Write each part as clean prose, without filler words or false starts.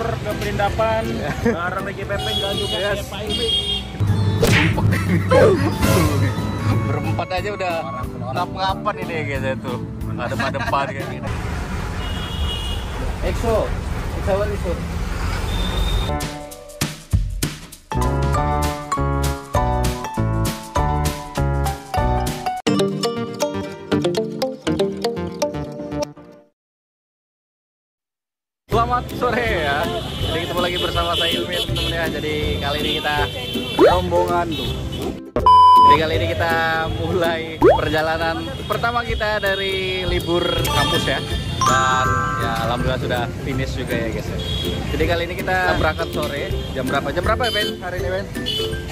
tur ke Perindapan bareng Ricky Pepeng dan juga saya Pak Ilmi. Berempat aja udah ngap-ngapan ini guys itu. Depan-depan kayak gini. EXO, what is it? Selamat sore ya. Jadi ketemu lagi bersama saya Ilmi teman-teman ya. Jadi kali ini kita rombongan tuh. Jadi kali ini kita mulai perjalanan pertama kita dari libur kampus ya. Dan ya alhamdulillah sudah finish juga ya guys ya. Jadi kali ini kita berangkat sore. Jam berapa? Jam berapa ya Ben? Hari ini Ben?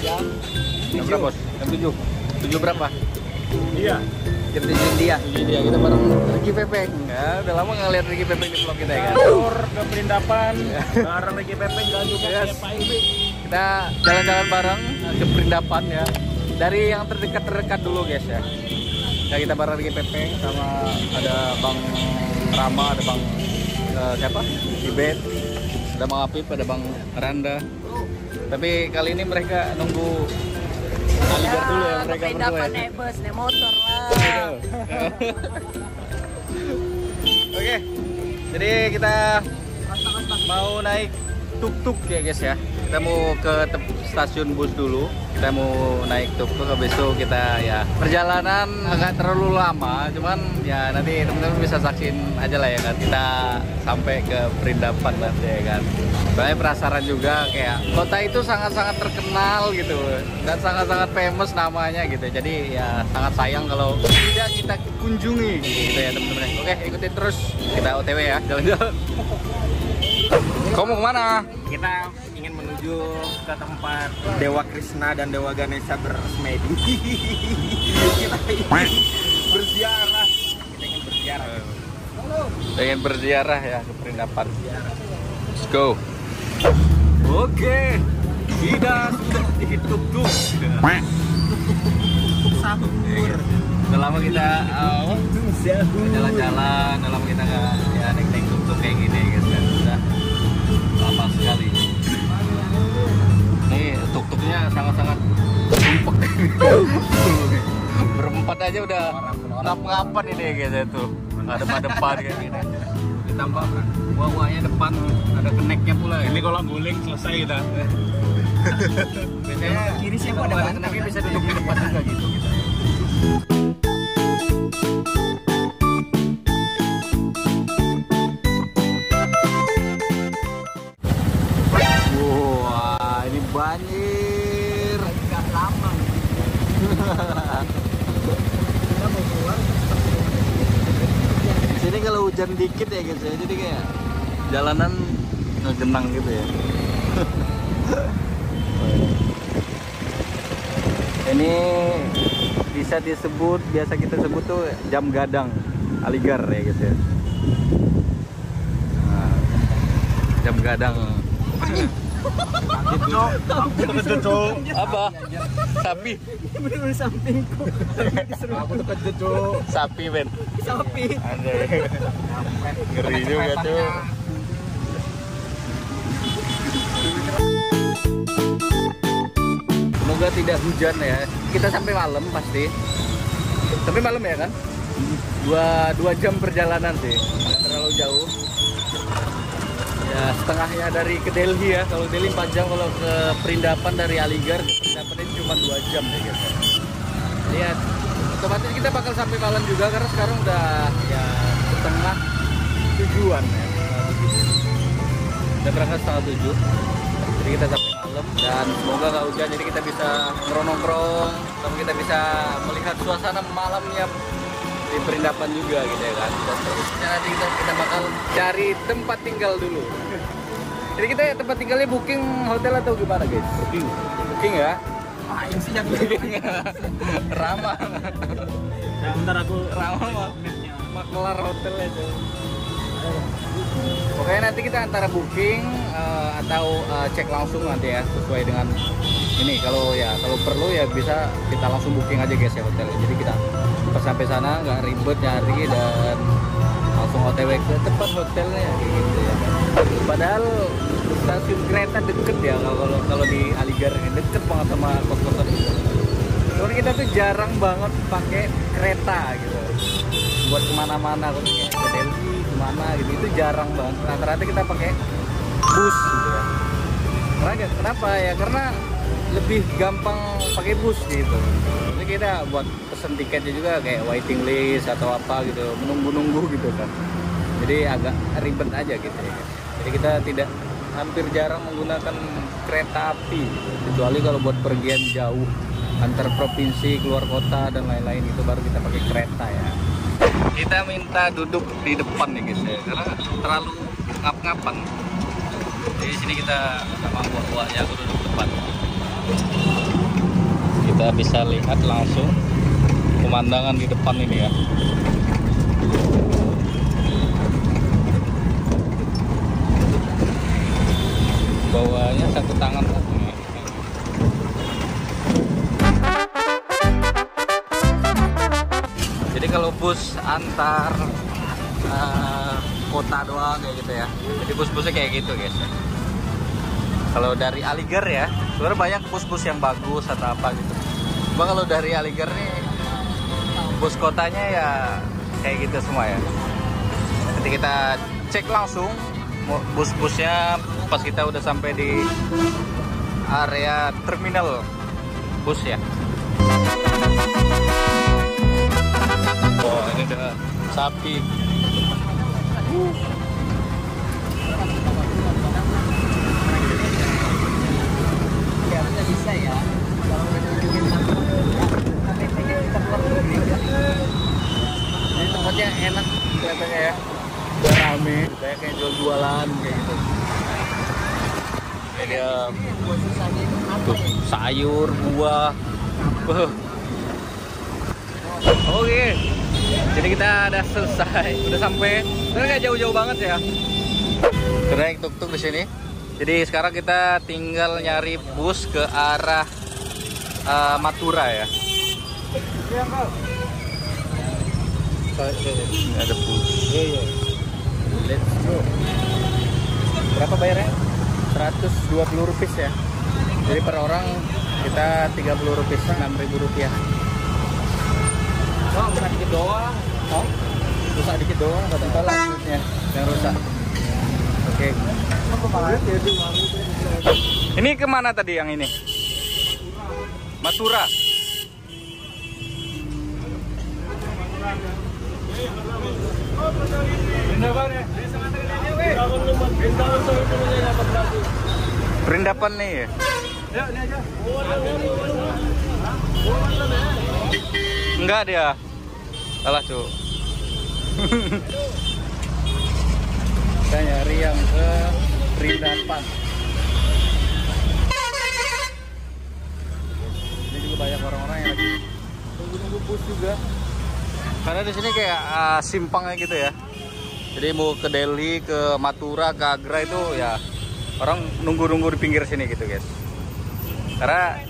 Jam berapa bos? Jam 7. 7 berapa? Iya. Jam 7 dia. Dia kita bareng Ricky Pepeng. Ya, udah lama nggak lihat Ricky Pepeng di vlog kita ya kan. Tur ke Perindapan bareng Ricky Pepeng dan juga saya Pak Ilmi. Kita jalan-jalan bareng ke Perindapan ya. Dari yang terdekat dulu guys ya. Ya kita bareng Ricky Pepeng sama ada Bang Rama, ada Bang siapa? Ibet, ada Bang Apip, ada Bang Randa. Tapi kali ini mereka nunggu Aligar dulu ya mereka berdua. Naik bus, naik motor lah. Oke, jadi kita mau naik tuk-tuk ya guys ya. Kita mau ke stasiun bus dulu. Kita mau naik tuk-tuk, habis itu kita ya perjalanan agak terlalu lama. Cuman ya nanti teman-teman bisa saksiin aja lah ya kan. Kita sampai ke Perindapan nanti ya kan. Soalnya penasaran juga kayak kota itu sangat-sangat terkenal gitu dan sangat-sangat famous namanya gitu. Jadi ya sangat sayang kalau tidak kita kunjungi gitu ya teman-teman. Oke, ikutin terus kita OTW ya, jalan-jalan. Kamu mau kemana? Kita ingin menuju ke tempat Dewa Krishna dan Dewa Ganesha bersemedi. Kita ingin berziarah. Kita ingin berziarah. Pengen berziarah ya ke Perindapan. Let's go. Oke, kita sudah di tuk-tuk. Tuk sahur. Udah lama kita jalan-jalan, udah lama kita nggak ya naik tuk-tuk kayak gini guys kan. Udah lama sekali. Ini tuk-tuknya sangat-sangat sumpek. Berempat aja udah ngap-ngapan ini guys itu. Depan-depan kayak gini. Ditambah wawanya depan ada keneknya pula. Ini kolam guling selesai kita. Biasanya kiri siapa ada keneknya bisa duduk di depan juga gitu. Wah, ini banjir. Agak lama. Di sini kalau hujan dikit ya guys ya, jadi kayak jalanan ngegenang gitu ya. Ini bisa disebut, biasa kita sebut tuh jam gadang Aligar ya guys ya. Nah, jam gadang. Apa? Sapi. Bener sampingku. Aku tuh kejedok. Sapi Ben. Sapi. Anjay. Ngeri juga tuh. Semoga tidak hujan ya. Kita sampai malam pasti. Sampai malam ya kan? Dua jam perjalanan sih. Nggak terlalu jauh. Ya setengahnya dari ke Delhi ya. Kalau Delhi panjang, kalau ke Perindapan dari Aligar ke Perindapan ini cuma 2 jam ya guys. Lihat, otomatis kita bakal sampai malam juga karena sekarang udah ya setengah 7-an ya. Udah berangkat setengah 7. Jadi kita sampai malam dan semoga nggak hujan. Jadi kita bisa nongkrong, sama kita bisa melihat suasana malamnya di Perindapan juga gitu ya kan. Dan terusnya nanti kita bakal cari tempat tinggal dulu. Jadi kita ya tempat tinggalnya booking hotel atau gimana guys? Booking ya? Yang sejak Ramah. Nah, bentar aku Ramah makelar hotel aja. Pokoknya nanti kita antara booking atau cek langsung nanti ya sesuai dengan ini. Kalau perlu ya bisa kita langsung booking aja guys ya hotel. Jadi kita pas sampai sana nggak ribet nyari dan langsung OTW ke tempat hotelnya gitu ya. Padahal stasiun kereta deket ya kalau di Aligar ini deket banget sama kos-kosan itu. Soalnya kita tuh jarang banget pakai kereta gitu buat kemana-mana, kayak ke Delhi kemana gitu, itu jarang banget. Rata-rata kita pakai bus gitu ya. Kenapa ya? Karena lebih gampang pakai bus gitu. Jadi kita buat pesen tiketnya juga kayak waiting list atau apa gitu, menunggu-nunggu gitu kan. Jadi agak ribet aja gitu ya. Jadi kita hampir jarang menggunakan kereta api gitu. Kecuali kalau buat pergian jauh antar provinsi, keluar kota dan lain-lain, itu baru kita pakai kereta ya. Kita minta duduk di depan nih guys ya, karena terlalu ngap-ngapan. Di sini kita sama uak-uaknya aku duduk depan. Kita bisa lihat langsung pemandangan di depan ini ya. Bawahnya satu tangan. Jadi kalau bus antar kota doang kayak gitu ya. Jadi bus-busnya kayak gitu guys. Kalau dari Aligar ya, sebenarnya banyak bus-bus yang bagus atau apa gitu. Cuma kalau dari Aligar nih, bus kotanya ya kayak gitu semua ya. Nanti kita cek langsung bus-busnya pas kita udah sampai di area terminal bus ya. Oh, ini ada sapi. Ya, bisa ya. Kalau menunjukin Ini tempatnya enak kelihatannya ya. Udah rame, kayak jual-jualan kayak gitu. Ini dia tuh, sayur, buah. Oke. Jadi kita udah selesai, udah sampai. Sebenarnya nggak jauh-jauh banget ya. Udah naik tuk-tuk di sini. Jadi sekarang kita tinggal nyari bus ke arah Mathura ya. Ini ada bus. Iya. Let's go. Berapa bayarnya? 120 rupiah ya. Jadi per orang kita 30 rupiah, 6.000 rupiah. Oh, rusak dikit doang. Oh, rusak dikit doang, kata lanjutnya yang rusak. Oke. Ini kemana tadi yang ini? Mathura. Perindapan nih ya? Ya, ini aja. Enggak dia. Salah cu. Kita nyari yang ke Perindapan. Ini juga banyak orang-orang yang lagi nunggu bus juga. Karena di sini kayak simpangnya gitu ya. Jadi mau ke Delhi, ke Mathura, ke Agra itu ya orang nunggu-nunggu di pinggir sini gitu guys. Karena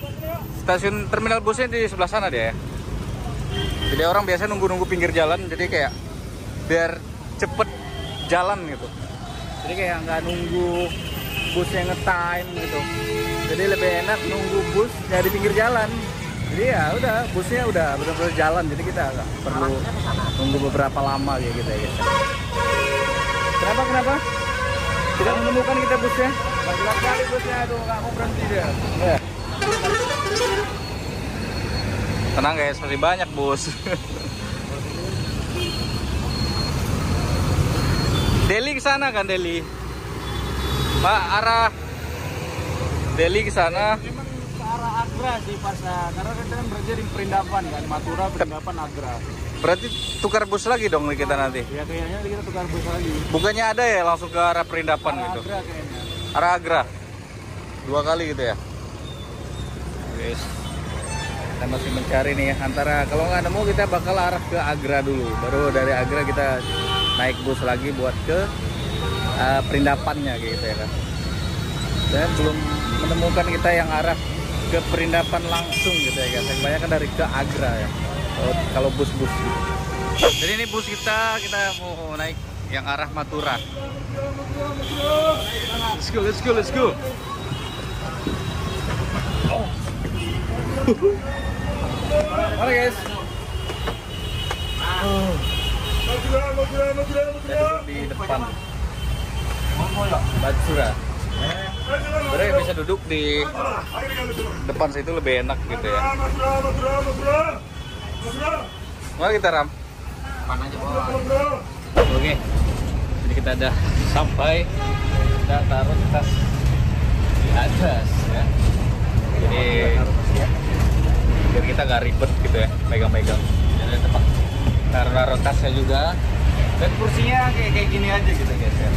stasiun terminal busnya di sebelah sana dia ya. Jadi orang biasa nunggu-nunggu pinggir jalan, jadi kayak biar cepet jalan gitu. Jadi kayak nggak nunggu busnya nge-time gitu. Jadi lebih enak nunggu bus ya di pinggir jalan. Jadi ya udah busnya udah benar-benar jalan, jadi kita nggak perlu nunggu beberapa lama kayak gitu ya guys. Kenapa? Tidak menemukan kita busnya? Jelas kali busnya itu nggak mau berhenti dia. Ya. Tenang guys, masih banyak bus. Delhi ke sana kan Delhi? Pak, arah Delhi ke sana. Memang ke arah Agra sih pasnya, karena kita kan berada di Perindapan kan, Mathura, Perindapan, Agra. Berarti tukar bus lagi dong kita nanti? Ya kayaknya kita tukar bus lagi. Bukannya ada ya langsung ke arah Perindapan Arah gitu? Agra kayaknya. Arah Agra? 2 kali gitu ya? Guys, kita masih mencari nih antara, kalau nggak nemu kita bakal arah ke Agra dulu, baru dari Agra kita naik bus lagi buat ke Perindapannya gitu ya kan. Dan belum menemukan kita yang arah ke Perindapan langsung gitu ya guys. Yang banyak kan dari ke Agra ya kalau bus-bus gitu. Jadi ini bus kita mau naik yang arah Madura. Let's go, let's go, let's go. Mari guys. Di depan Madura. Sebenarnya bisa duduk di depan situ lebih enak gitu ya. Mari kita Ram. Oke, jadi kita udah sampai. Kita taruh tas di atas ya. Jadi biar kita nggak ribet gitu ya, megang-megang. Jadi tempat taruh tasnya juga. Dan kursinya kayak gini aja gitu guys ya.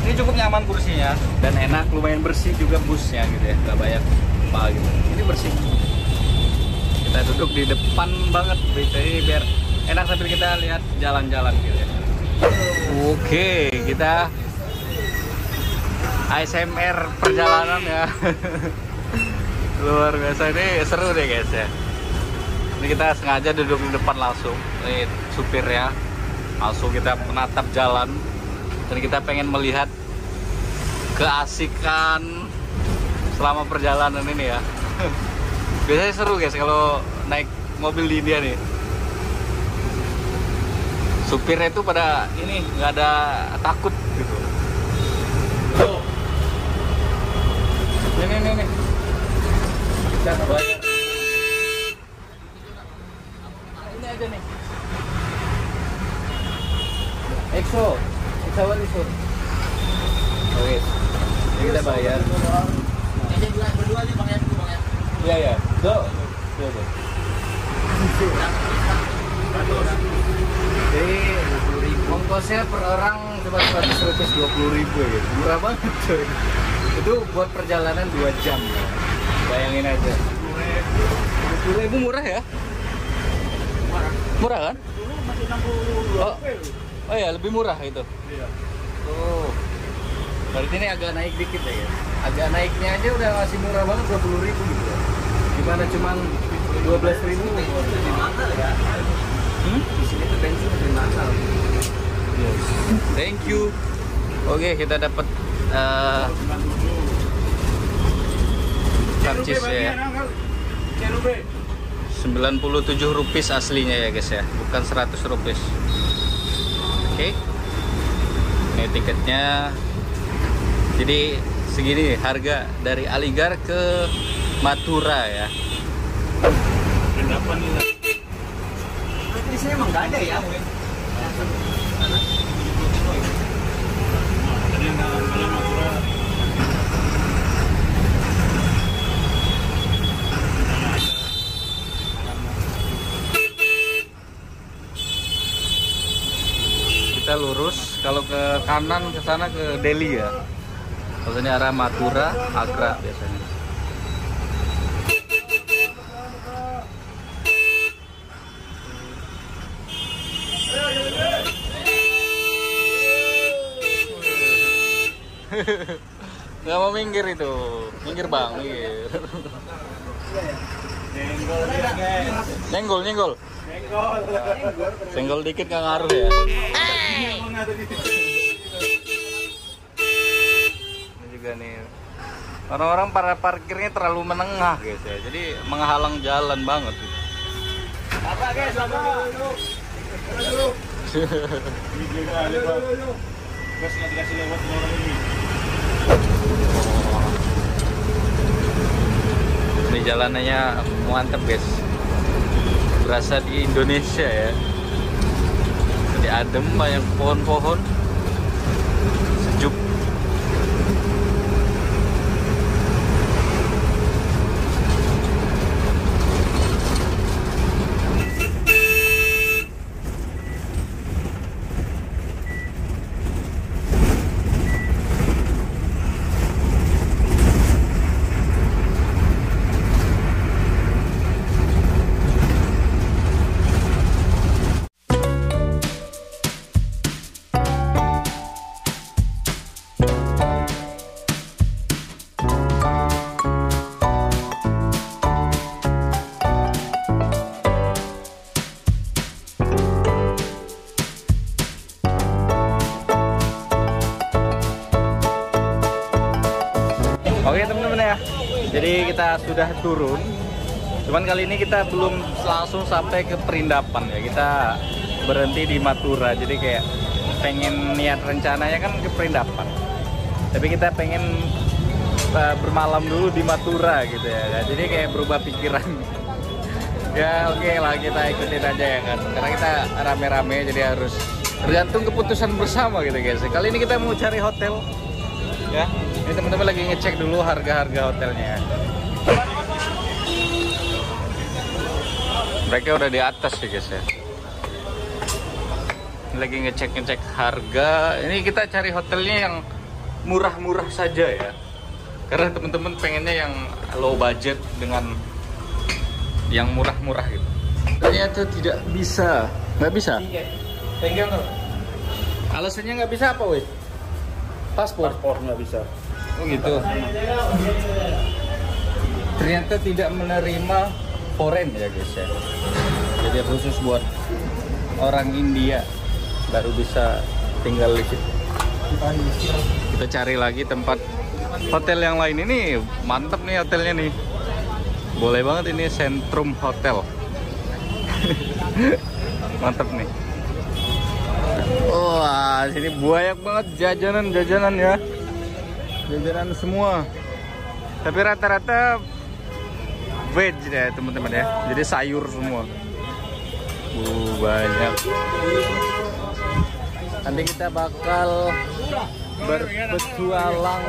Ini cukup nyaman kursinya dan enak, lumayan bersih juga busnya gitu ya, nggak banyak apa gitu. Ini bersih. Kita duduk di depan banget, jadi biar enak sambil kita lihat jalan-jalan gitu ya. Oke, kita ASMR perjalanan ya. Luar biasa, ini seru deh guys ya. Ini kita sengaja duduk di depan langsung. Ini supir ya. Langsung kita menatap jalan. Dan kita pengen melihat keasikan selama perjalanan ini ya. Biasanya seru guys kalau naik mobil di India nih. Supirnya itu pada ini nggak ada takut gitu. Ini. Kita bayar. Ini aja nih. EXO what is it? Oke, ini kita bayar. Ini berdua nih Bang ya, Bang ya. Iya ya, do. Jadi ongkosnya per orang cuma 100 rupiah, 20.000 ya, murah banget coy. Itu buat perjalanan 2 jam ya. Bayangin aja. 20.000 murah ya? Murah kan? Masih 60. Oh ya, lebih murah itu. Iya. Oh. Berarti ini agak naik dikit ya. Agak naiknya aja udah masih murah banget, 20.000 gitu. Gimana cuman 12.000? Lebih mahal ya. Di sini tuh bensin lebih mahal. Yes. Thank you. Oke, kita dapat karcis ya. 97 rupiah aslinya ya guys ya, bukan 100 rupiah. Oke. Ini tiketnya. Jadi segini harga dari Aligarh ke Madura ya. Di sini emang nggak ada ya? Kita lurus, kalau ke kanan ke sana ke Delhi ya. Kalau ini arah Madura, Agra biasanya. Nggak mau minggir itu, minggir bang, minggir. Nyenggol. Senggol dikit nggak ngaruh ya. Ini juga nih. Orang-orang para parkirnya terlalu menengah guys ya, jadi menghalang jalan banget. Apa guys? Ini jalanannya mantep guys. Berasa di Indonesia ya. Jadi adem, banyak pohon-pohon, sejuk. Oke teman-teman ya, jadi kita sudah turun. Cuman kali ini kita belum langsung sampai ke Perindapan ya. Kita berhenti di Matura. Jadi kayak pengen niat rencananya kan ke Perindapan. Tapi kita pengen bermalam dulu di Matura gitu ya. Jadi kayak berubah pikiran. Ya oke lah, kita ikutin aja ya kan. Karena kita rame-rame jadi harus tergantung keputusan bersama gitu guys. Kali ini kita mau cari hotel. Ya, ini teman-teman lagi ngecek dulu harga-harga hotelnya. Mereka udah di atas ya guys ya. Lagi ngecek harga. Ini kita cari hotelnya yang murah-murah saja ya. Karena teman-teman pengennya yang low budget dengan yang murah-murah gitu. Ternyata tidak bisa. Nggak bisa? Tinggal tuh. Alasannya nggak bisa apa weh? Paspor nggak bisa. Oh gitu. Ternyata tidak menerima foreign ya guys ya. Jadi khusus buat orang India baru bisa tinggal di situ. Kita cari lagi tempat hotel yang lain. Ini mantap nih hotelnya nih. Boleh banget ini Sentrum Hotel. Mantap nih. Wah, sini banyak banget jajanan ya. Jajanan semua. Tapi rata-rata veg ya teman-teman ya. Jadi sayur semua. Banyak. Nanti kita bakal berpetualang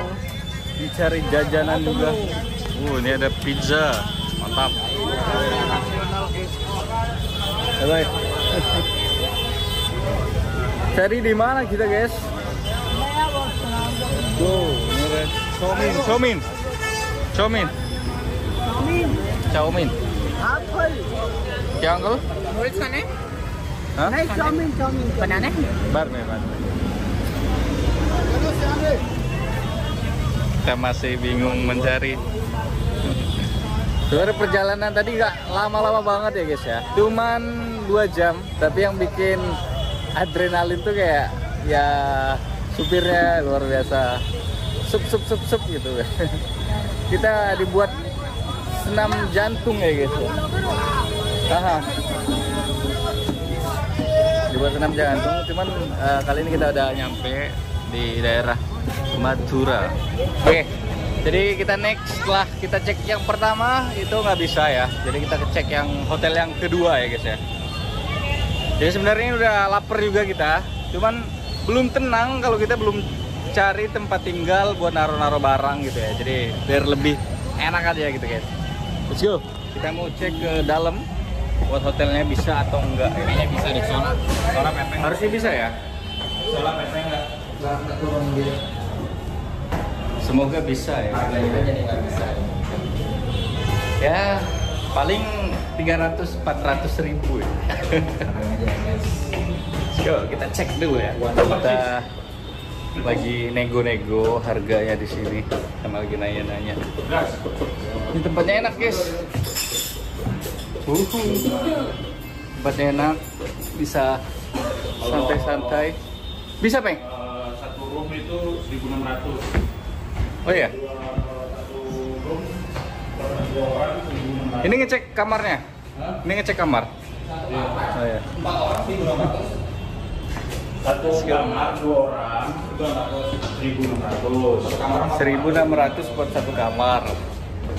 mencari jajanan juga. Ini ada pizza. Mantap. Bye. Cari di mana kita guys? Ini ada Chomin. Apple. क्या uncle? Noodles खाने? Hah? नहीं चाउमीन बनाना है? Bar में. Kita masih bingung mencari. Sebenarnya perjalanan tadi nggak lama-lama banget ya guys ya. Cuman 2 jam, tapi yang bikin adrenalin tuh kayak ya supirnya luar biasa. Sup gitu. Kita dibuat senam jantung ya guys ya. Aha. Dibuat senam jantung, cuman kali ini kita udah nyampe di daerah Matura. Oke, jadi kita next setelah kita cek yang pertama itu nggak bisa ya. Jadi kita cek yang hotel yang kedua ya guys ya. Jadi sebenarnya udah lapar juga kita, cuman belum tenang kalau kita belum cari tempat tinggal buat naruh-naruh barang gitu ya. Jadi biar lebih enak aja gitu guys. Let's go. Kita mau cek ke dalam buat hotelnya bisa atau enggak. Kayaknya bisa deh, soalnya pepeng. Harusnya bisa ya. Soalnya pepeng nggak turun gitu. Semoga bisa ya. Harganya jadi nggak bisa. Ya paling 300-400 ribu ya. Yuk kita cek dulu ya. Kita lagi nego-nego harganya di sini, sama lagi nanya-nanya. Ini tempatnya enak guys. Tempatnya enak, bisa santai-santai. Bisa peng? Satu room itu 1.600. Oh iya. Satu room dua orang 1.600. Ini ngecek kamarnya. Ini ngecek kamar. Oh iya. 4 orang 1.600. Satu kamar 2 orang itu 1.600. 1.600 buat satu kamar.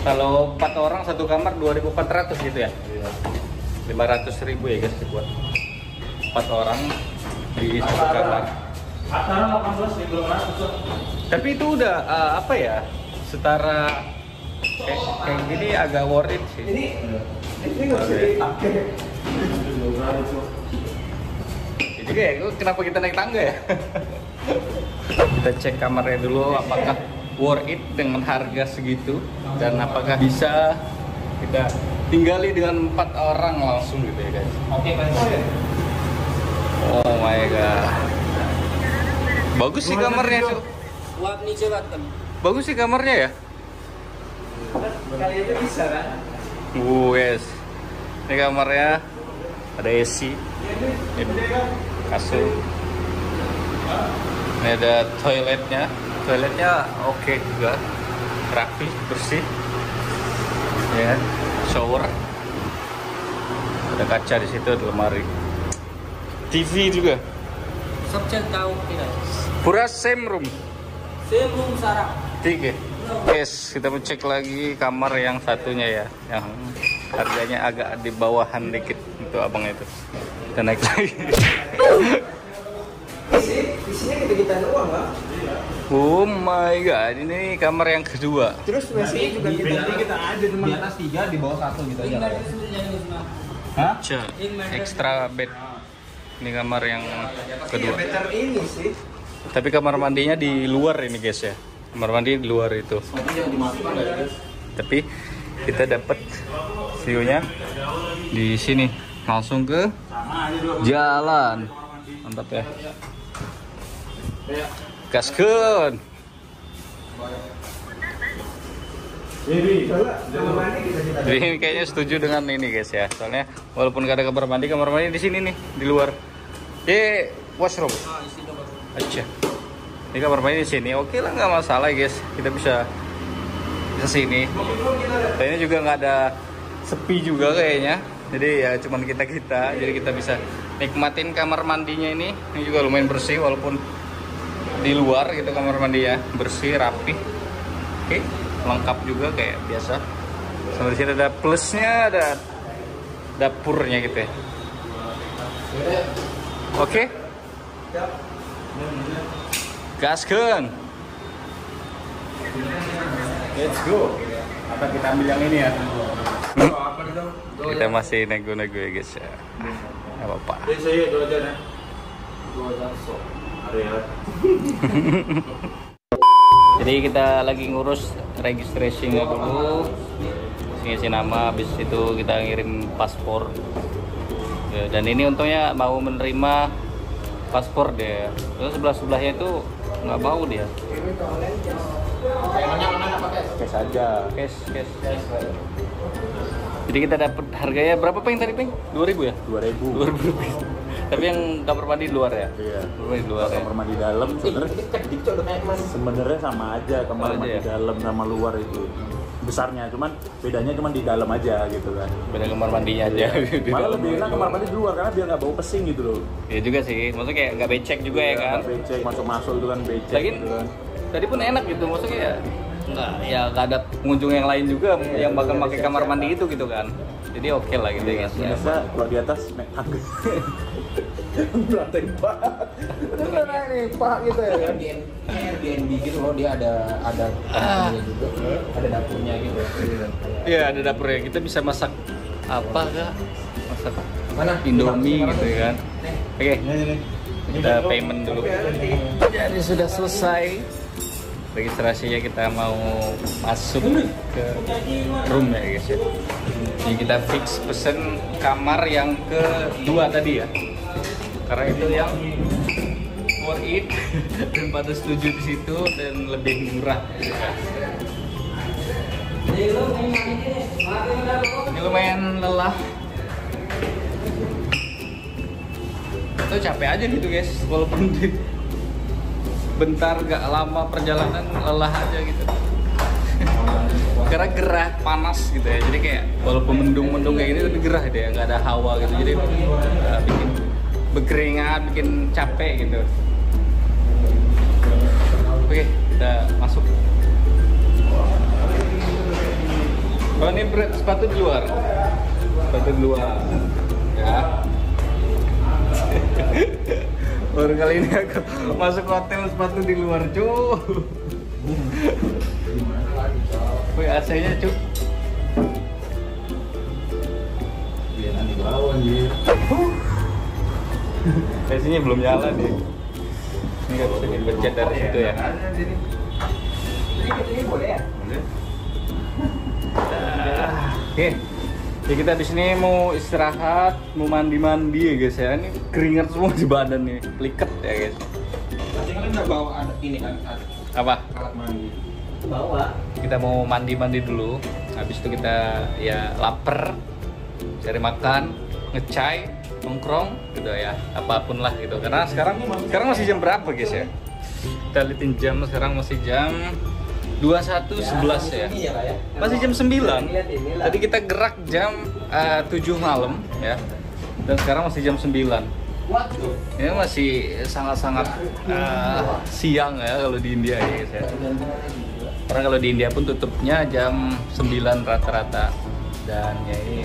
Kalau 4 orang satu kamar 2.400 gitu ya. 500.000 ya guys buat 4 orang di satu kamar. Acara 18.500. Tapi itu udah apa ya? Setara kayak gini agak worth it sih. Ini nggak bisa dipakai. Jadi ya, kenapa kita naik tangga ya? Kita cek kamarnya dulu apakah worth it dengan harga segitu dan apakah bisa kita tinggali dengan 4 orang langsung gitu ya guys. Oke, Mas. Oh my god. Bagus sih kamarnya, Cuk. Buat नीचे बात कर. Bagus sih kamarnya ya. Kali itu bisa kan? Yes. Ini kamarnya ada AC. Ini kasur. Ini ada toiletnya. Toiletnya oke juga. rapi, bersih. Ya, shower. Ada kaca di situ, ada lemari. TV juga. Subjek tahu tidak? Pura same room. Same room sarap. 3. Yes, kita mau cek lagi kamar yang satunya ya, yang harganya agak di bawahan dikit untuk abang itu. Kita naik lagi. Isinya kita doang lah. Oh my god, ini kamar yang kedua. Terus WC juga kita aja cuma di atas 3, di bawah 1 gitu aja. Hah? Extra bed. Ini kamar yang kedua. Better ini sih. Tapi kamar mandinya di luar ini guys ya. Kamar mandi di luar itu. Tapi kita dapat view-nya di sini. Langsung ke jalan. Mantap ya. Gaskeun. Jadi ini kayaknya setuju dengan ini guys ya. Soalnya walaupun gak ada kamar mandi di sini nih di luar. Washroom. Aja. Ini kamar mandi di sini. Oke lah, nggak masalah guys. Kita bisa ke sini. Kayaknya juga nggak ada sepi juga kayaknya. Jadi ya cuman kita. Jadi kita bisa nikmatin kamar mandinya ini. Ini juga lumayan bersih walaupun di luar gitu kamar mandinya, bersih, rapi. Oke. Lengkap juga kayak biasa. Sama di sini ada plusnya, ada dapurnya gitu ya. Oke. Gaskeun. Let's go. Apa kita ambil yang ini ya? Kita masih nego-nego ya guys ya. Gak apa-apa. Jadi kita lagi ngurus registrasinya dulu, ngisi nama, habis itu kita ngirim paspor. Ya, dan ini untungnya mau menerima paspor deh. Terus sebelahnya itu nggak mau dia. Cash aja. Cash. Jadi kita dapat harganya berapa Peng tadi Peng? 2.000 ya? 2.000 rupiah. Tapi yang kamar mandi luar ya? Iya. Kamar mandi luar ya. Kamar mandi dalam sebenarnya sama aja kamar mandi dalam sama luar itu. Besarnya cuman bedanya cuman di dalam aja gitu kan. Beda kamar mandinya aja. Malah lebih enak kamar mandi di luar karena biar nggak bau pesing gitu loh. Iya juga sih. Maksudnya kayak nggak becek juga ya kan? Nggak becek, masuk itu kan becek. Lagi gitu kan. tadi pun enak gitu. Maksudnya ya nggak ada pengunjung yang lain juga yang bakal pakai kamar mandi itu gitu kan. Jadi oke lah gitu ya. Biasa kalau di atas naik tangga. Berantai banget. Itu naik paha gitu ya kan. Airbnb gitu loh, dia ada juga, ada dapurnya gitu. Iya, ada dapurnya. Kita bisa masak apa kah? Masak Mana? Indomie gitu ya kan. Oke. Kita payment dulu. Jadi sudah selesai registrasinya, kita mau masuk ke room ya guys ya. Jadi kita fix pesen kamar yang kedua tadi ya. Karena itu yang worth it dan pada setuju di situ dan lebih murah. Ini lumayan lelah. Itu capek aja gitu guys, walaupun bentar gak lama perjalanan lelah aja gitu. Karena gerah, panas gitu ya. Jadi kayak walaupun mendung-mendung kayak gini tapi gerah deh, nggak ada hawa gitu. Jadi bikin berkeringat, bikin capek gitu. Oke, kita masuk. Oh ini sepatu di luar. Sepatu di luar. Ya. Baru kali ini aku masuk hotel sepatu di luar, cuy. Wih, AC-nya cuy. Biar nanti bawah anjir. AC-nya belum nyala nih. Ini nggak bisa dipencet dari situ ya. Ini boleh ya? Oke. Ya kita di sini mau istirahat, mau mandi-mandi ya guys ya. Ini keringat semua di badan nih, pliket ya guys. Nanti kalian nggak bawa ada ini kan? Apa? Alat mandi. Bawa. Kita mau mandi-mandi dulu. Habis itu kita ya lapar, cari makan, ngecai, nongkrong gitu ya. Apapun lah gitu. Karena sekarang masih jam berapa guys ya? Kita liatin jam, sekarang masih jam 21.11 ya. Masih jam 9. Tadi kita gerak jam 7 malam ya. Dan sekarang masih jam 9. Ini masih sangat-sangat siang ya kalau di India ya guys ya. Karena kalau di India pun tutupnya jam 9 rata-rata. Dan ya ini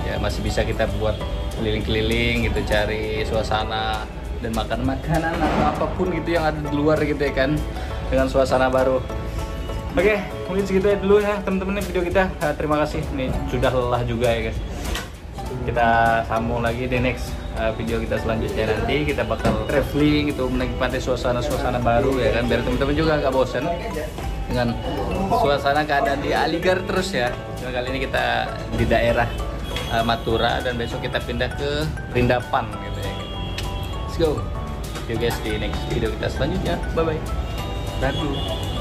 ya masih bisa kita buat keliling-keliling gitu, cari suasana dan makan makanan atau apapun gitu yang ada di luar gitu ya kan, dengan suasana baru. Oke, mungkin segitu ya dulu ya teman-teman video kita. Terima kasih, ini sudah lelah juga ya guys. Kita sambung lagi di next video kita selanjutnya. Nanti kita bakal traveling gitu, menikmati suasana-suasana baru ya kan, biar teman-teman juga gak bosan dengan suasana keadaan di Aligarh terus ya. Dan kali ini kita di daerah Mathura dan besok kita pindah ke Vrindavan gitu ya. Let's go. See you guys di next video kita selanjutnya. Bye bye. Ratu.